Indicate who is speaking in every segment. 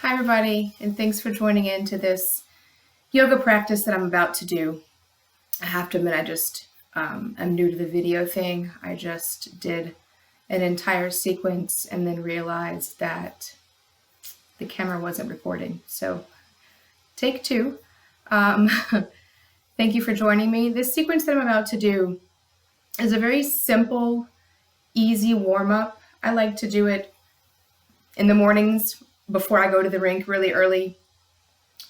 Speaker 1: Hi everybody, and thanks for joining in to this yoga practice that I'm about to do. I have to admit I'm new to the video thing. I just did an entire sequence and then realized that the camera wasn't recording. So take two. Thank you for joining me. This sequence that I'm about to do is a very simple, easy warm-up. I like to do it in the mornings before I go to the rink really early,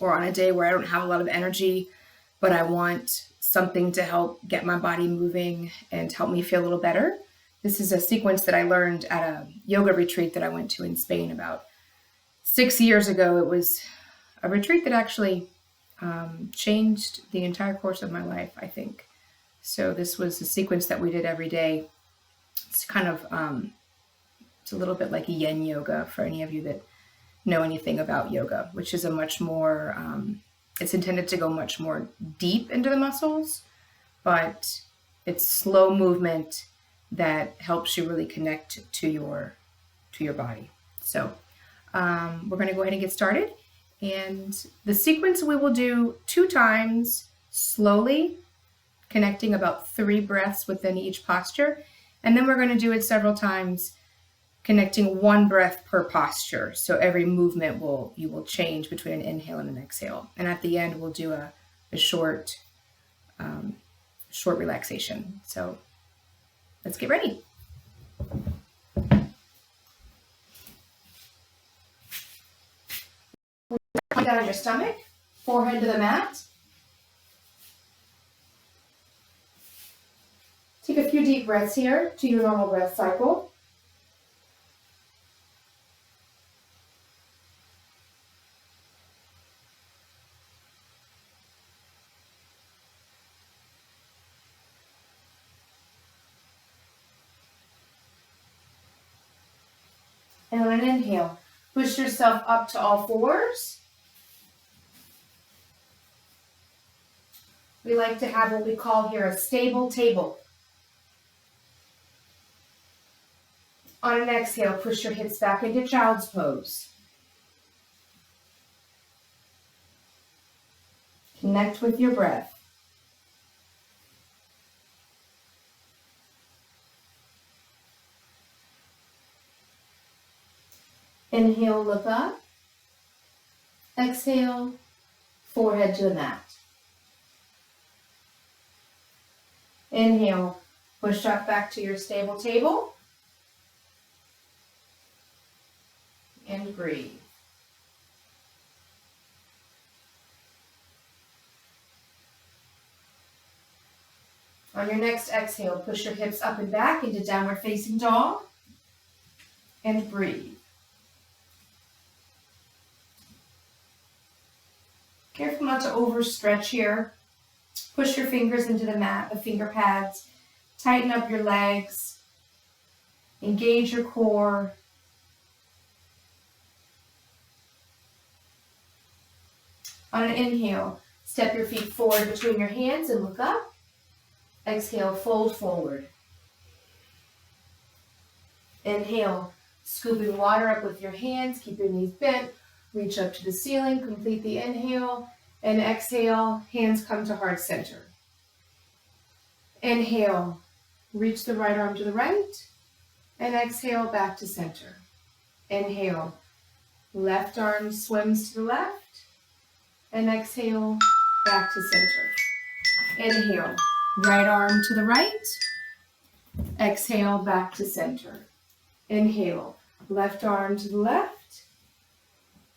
Speaker 1: or on a day where I don't have a lot of energy, but I want something to help get my body moving and help me feel a little better. This is a sequence that I learned at a yoga retreat that I went to in Spain about 6 years ago. It was a retreat that actually changed the entire course of my life, I think. So this was a sequence that we did every day. It's kind of, it's a little bit like yin yoga for any of you that know anything about yoga, which is a much more, it's intended to go much more deep into the muscles, but it's slow movement that helps you really connect to your body. So we're going to go ahead and get started. And the sequence we will do 2 times slowly, connecting about 3 breaths within each posture. And then we're going to do it several times, connecting 1 breath per posture. So every movement you will change between an inhale and an exhale. And at the end, we'll do a short relaxation. So let's get ready. Lie down on your stomach, forehead to the mat. Take a few deep breaths here to your normal breath cycle. And on an inhale, push yourself up to all fours. We like to have what we call here a stable table. On an exhale, push your hips back into child's pose. Connect with your breath. Inhale, look up. Exhale, forehead to the mat. Inhale, push up back to your stable table. And breathe. On your next exhale, push your hips up and back into downward facing dog. And breathe. Careful not to overstretch here. Push your fingers into the mat, the finger pads. Tighten up your legs. Engage your core. On an inhale, step your feet forward between your hands and look up. Exhale, fold forward. Inhale, scooping water up with your hands, keep your knees bent. Reach up to the ceiling, complete the inhale, and exhale, hands come to heart center. Inhale, reach the right arm to the right, and exhale, back to center. Inhale, left arm swims to the left, and exhale, back to center. Inhale, right arm to the right, exhale, back to center. Inhale, left arm to the left,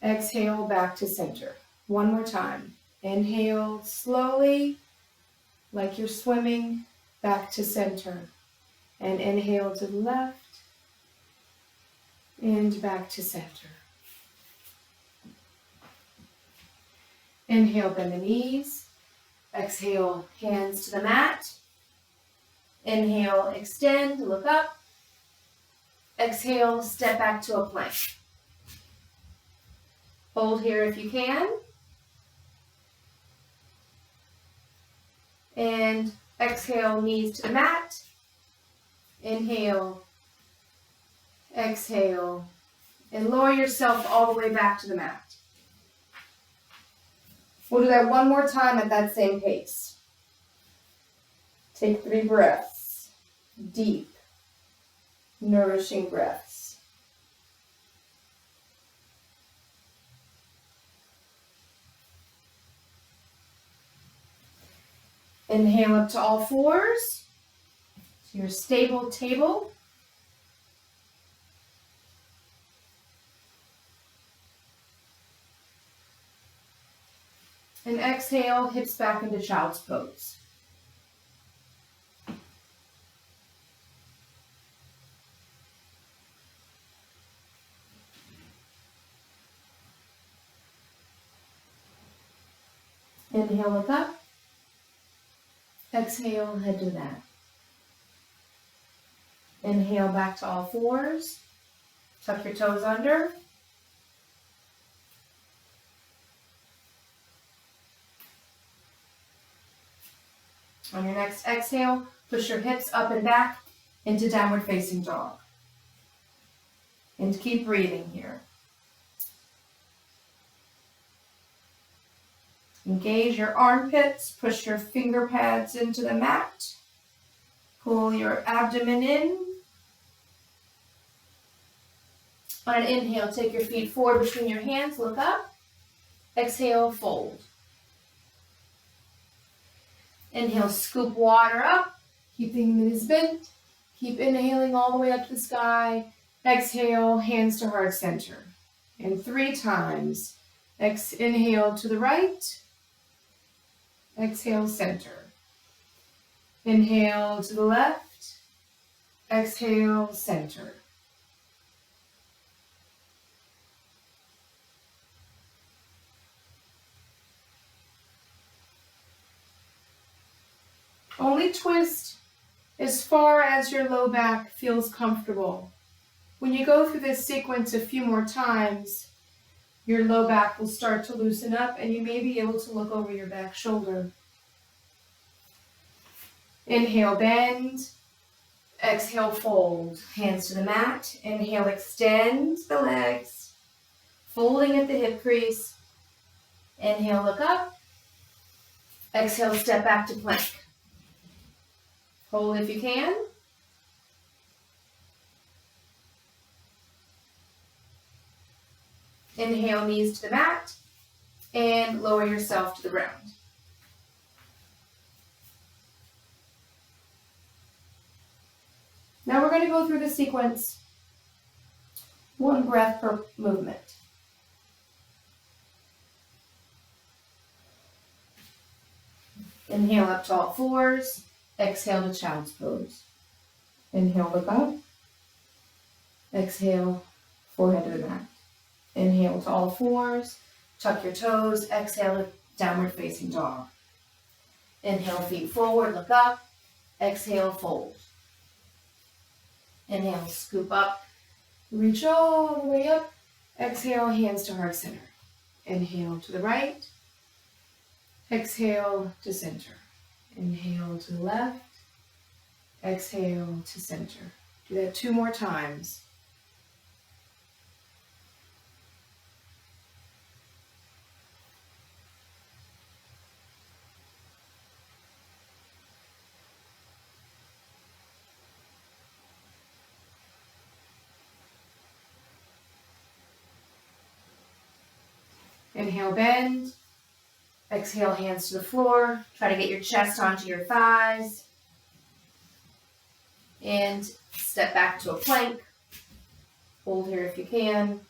Speaker 1: exhale, back to center. One more time. Inhale slowly, like you're swimming, back to center. And inhale to the left, and back to center. Inhale, bend the knees. Exhale, hands to the mat. Inhale, extend, look up. Exhale, step back to a plank. Hold here if you can. And exhale, knees to the mat. Inhale. Exhale. And lower yourself all the way back to the mat. We'll do that one more time at that same pace. Take 3 breaths. Deep, nourishing breaths. Inhale up to all fours, to your stable table. And exhale, hips back into child's pose. Inhale, look up. Exhale, head to the mat. Inhale back to all fours. Tuck your toes under. On your next exhale, push your hips up and back into downward facing dog. And keep breathing here. Engage your armpits, push your finger pads into the mat. Pull your abdomen in. On an inhale, take your feet forward between your hands, look up. Exhale, fold. Inhale, scoop water up, keeping the knees bent. Keep inhaling all the way up to the sky. Exhale, hands to heart center. And 3 times. Inhale to the right. Exhale, center. Inhale to the left. Exhale, center. Only twist as far as your low back feels comfortable. When you go through this sequence a few more times, your low back will start to loosen up and you may be able to look over your back shoulder. Inhale, bend. Exhale, fold. Hands to the mat. Inhale, extend the legs, folding at the hip crease. Inhale, look up. Exhale, step back to plank. Hold if you can. Inhale, knees to the mat, and lower yourself to the ground. Now we're going to go through the sequence, 1 breath per movement. Inhale up to all fours. Exhale to child's pose. Inhale, look up. Exhale, forehead to the mat. Inhale to all fours. Tuck your toes. Exhale to downward facing dog. Inhale, feet forward, look up. Exhale, fold. Inhale, scoop up. Reach all the way up. Exhale, hands to heart center. Inhale to the right. Exhale to center. Inhale to the left. Exhale to center. Do that 2 more times. Inhale, bend. Exhale, hands to the floor. Try to get your chest onto your thighs. And step back to a plank. Hold here if you can.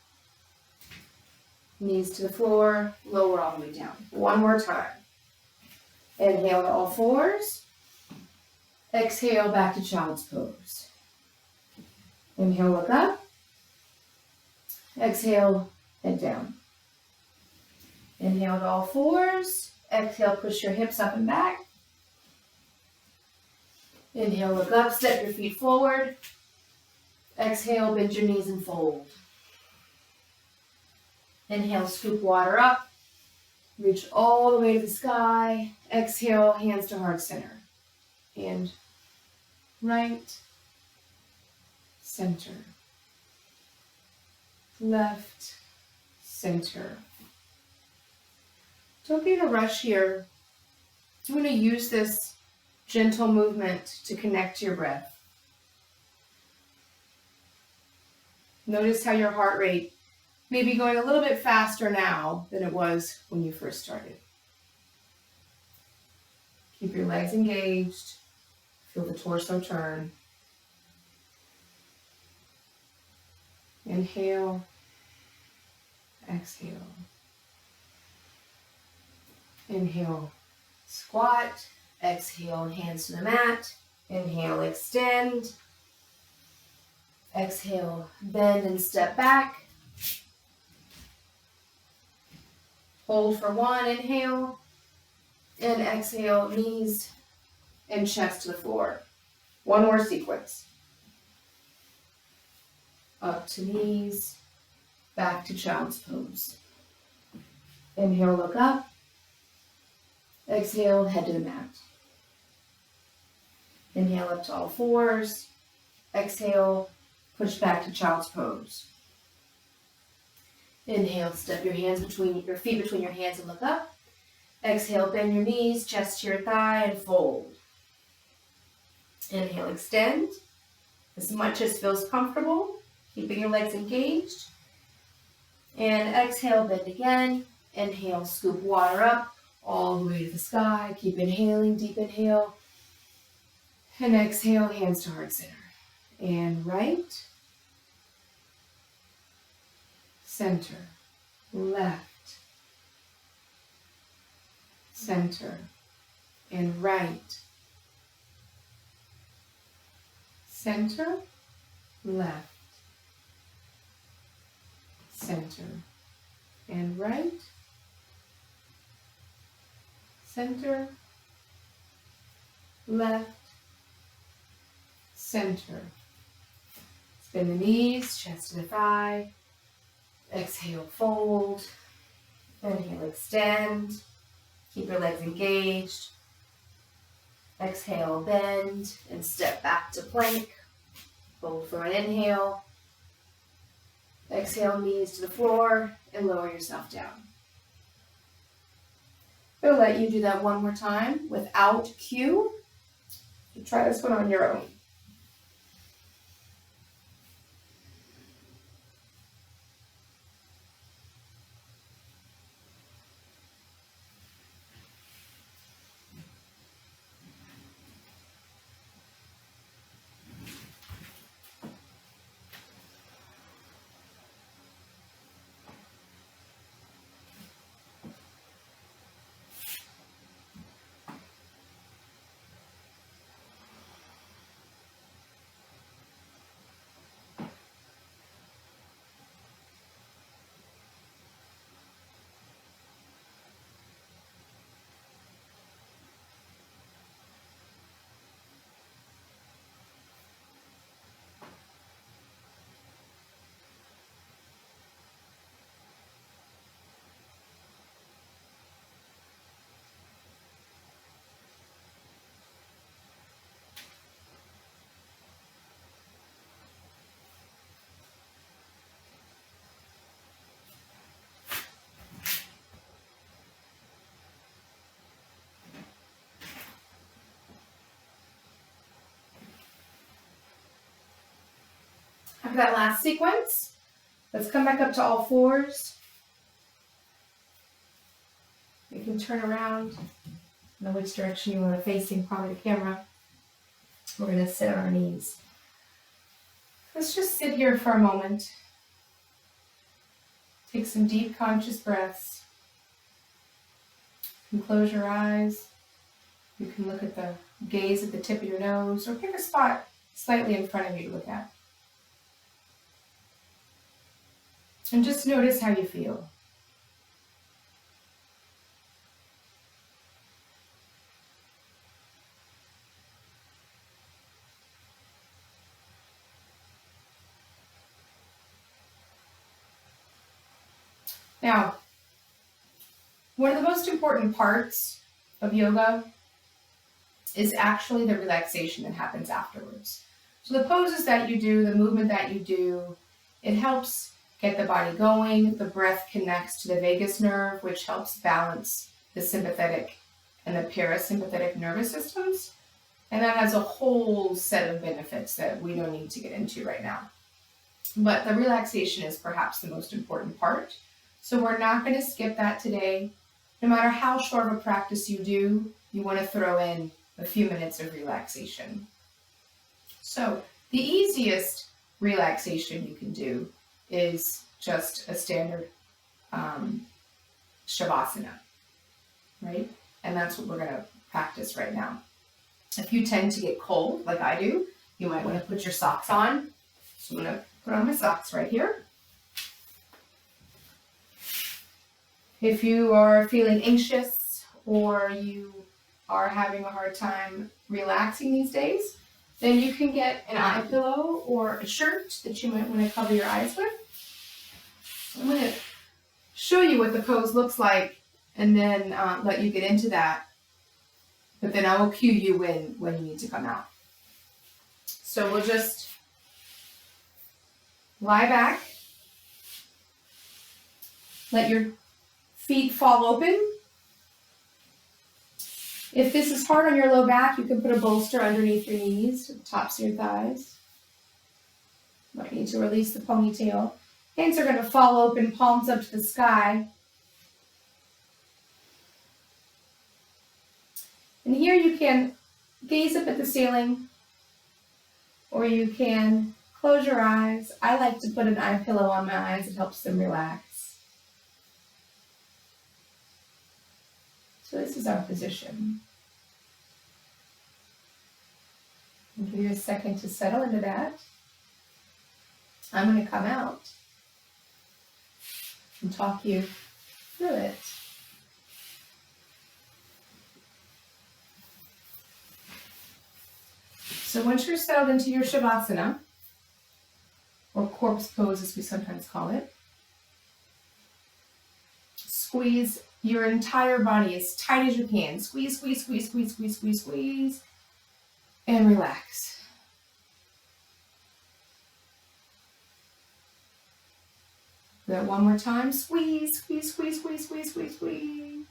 Speaker 1: Knees to the floor. Lower all the way down. 1 more time. Inhale to all fours. Exhale back to child's pose. Inhale, look up. Exhale, head down. Inhale to all fours. Exhale, push your hips up and back. Inhale, look up, step your feet forward. Exhale, bend your knees and fold. Inhale, scoop water up. Reach all the way to the sky. Exhale, hands to heart center. And right, center. left, center. Don't be in a rush here. I'm going to use this gentle movement to connect to your breath. Notice how your heart rate may be going a little bit faster now than it was when you first started. Keep your legs engaged. Feel the torso turn. Inhale, exhale. Inhale, squat. Exhale, hands to the mat. Inhale, extend. Exhale, bend and step back. Hold for one, inhale. And exhale, knees and chest to the floor. One more sequence. Up to knees, back to child's pose. Inhale, look up. Exhale, head to the mat. Inhale up to all fours. Exhale, push back to child's pose. Inhale, step your feet between your hands and look up. Exhale, bend your knees, chest to your thigh, and fold. Inhale, extend as much as feels comfortable, keeping your legs engaged. And exhale, bend again. Inhale, scoop water up all the way to the sky. Keep inhaling, deep inhale. And exhale, hands to heart center. And right, center, left, center, and right, center, left, center, and right, center, left, center. Bend the knees, chest to the thigh. Exhale, fold. Inhale, extend. Keep your legs engaged. Exhale, bend and step back to plank. Hold for an inhale. Exhale, knees to the floor and lower yourself down. I'll let you do that one more time without cue. You try this one on your own. After that last sequence, let's come back up to all fours. You can turn around, know which direction you want to facing, probably the camera. We're going to sit on our knees. Let's just sit here for a moment. Take some deep conscious breaths. You can close your eyes. You can look at the gaze at the tip of your nose, or pick a spot slightly in front of you to look at. And just notice how you feel. Now, one of the most important parts of yoga is actually the relaxation that happens afterwards. So the poses that you do, the movement that you do, it helps get the body going. The breath connects to the vagus nerve, which helps balance the sympathetic and the parasympathetic nervous systems. And that has a whole set of benefits that we don't need to get into right now. But the relaxation is perhaps the most important part. So we're not going to skip that today. No matter how short of a practice you do, you want to throw in a few minutes of relaxation. So the easiest relaxation you can do is just a standard Shavasana, right? And that's what we're going to practice right now. If you tend to get cold, like I do, you might want to put your socks on. So I'm going to put on my socks right here. If you are feeling anxious or you are having a hard time relaxing these days, then you can get an eye pillow or a shirt that you might want to cover your eyes with. I'm going to show you what the pose looks like and then let you get into that. But then I will cue you when you need to come out. So we'll just lie back. Let your feet fall open. If this is hard on your low back, you can put a bolster underneath your knees, to the tops of your thighs. Might need to release the ponytail. Hands are going to fall open, palms up to the sky. And here you can gaze up at the ceiling, or you can close your eyes. I like to put an eye pillow on my eyes. It helps them relax. So this is our position. I'll give you a second to settle into that. I'm going to come out and talk you through it. So once you're settled into your Shavasana, or corpse pose as we sometimes call it, squeeze your entire body as tight as you can. Squeeze, squeeze, squeeze, squeeze, squeeze, squeeze, squeeze, and relax. Do that one more time. Squeeze, squeeze, squeeze, squeeze, squeeze, squeeze, squeeze,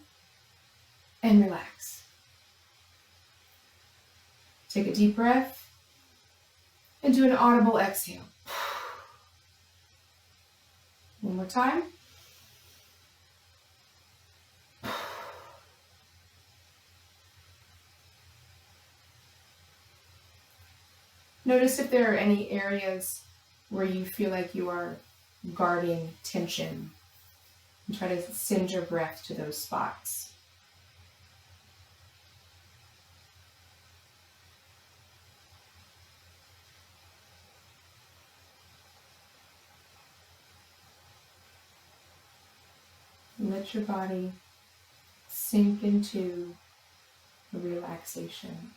Speaker 1: and relax. Take a deep breath and do an audible exhale. One more time. Notice if there are any areas where you feel like you are guarding tension, and try to send your breath to those spots. And let your body sink into a relaxation.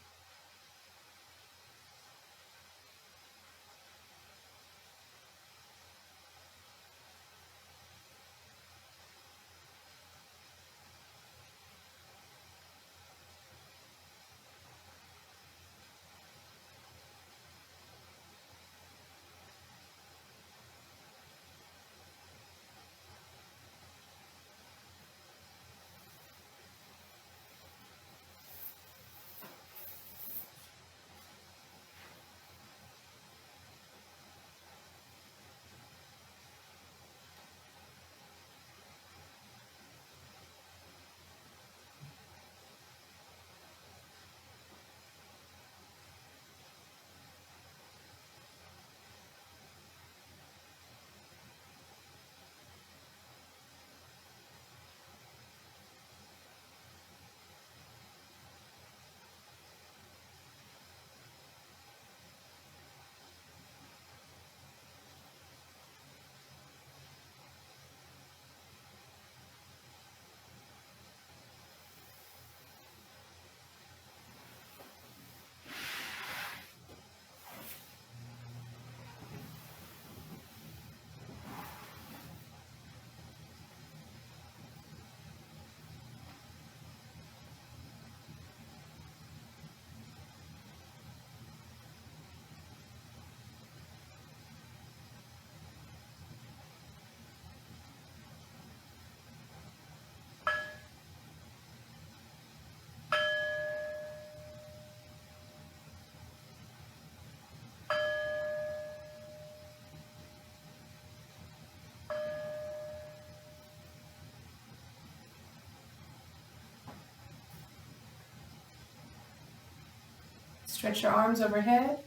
Speaker 1: Stretch your arms overhead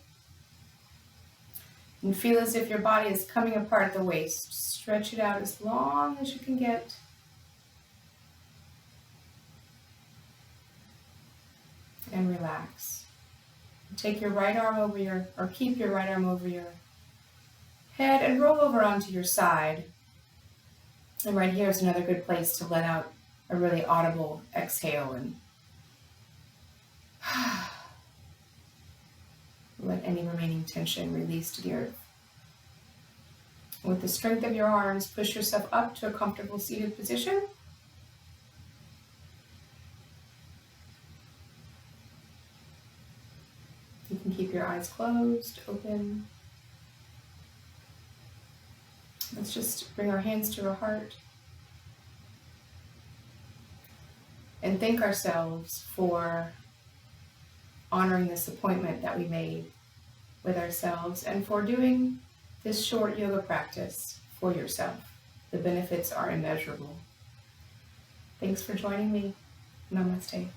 Speaker 1: and feel as if your body is coming apart at the waist. Stretch it out as long as you can get. And relax. Take your right arm over or keep your right arm over your head and roll over onto your side. And right here is another good place to let out a really audible exhale and let any remaining tension release to the earth. With the strength of your arms, push yourself up to a comfortable seated position. You can keep your eyes closed, open. Let's just bring our hands to our heart and thank ourselves for honoring this appointment that we made with ourselves and for doing this short yoga practice for yourself. The benefits are immeasurable. Thanks for joining me. Namaste.